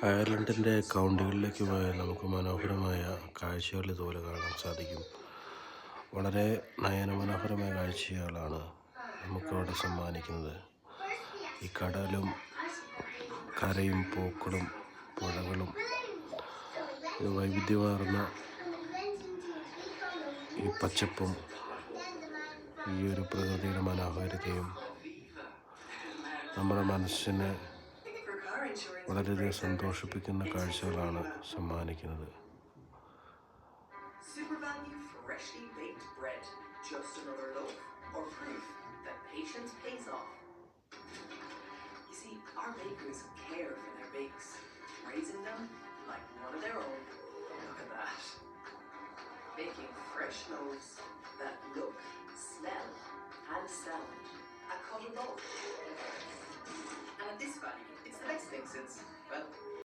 അയർലൻഡിൻ്റെ കൗണ്ടികളിലേക്ക് പോയാൽ നമുക്ക് മനോഹരമായ കാഴ്ചകൾ ഇതുപോലെ കാണാൻ സാധിക്കും. വളരെ നയനമനോഹരമായ കാഴ്ചകളാണ് നമുക്കവിടെ സമ്മാനിക്കുന്നത്. ഈ കടലും കരയും പൂക്കളും പുഴകളും വൈവിധ്യമാർന്ന ഈ പച്ചപ്പും ഈ ഒരു പ്രകൃതിയുടെ മനോഹാരിതയും നമ്മുടെ മനസ്സിനെ വളരെയധികം സന്തോഷിപ്പിക്കുന്ന കാഴ്ചകളാണ് സമ്മാനിക്കുന്നത്. Freshly baked bread, just another loaf, or proof that patience pays off. You see, our bakers care for their bakes, raising them like one of their own. Look at that. Baking fresh loaves that look, smell, and sound a cut above. And at this value, it's the best thing since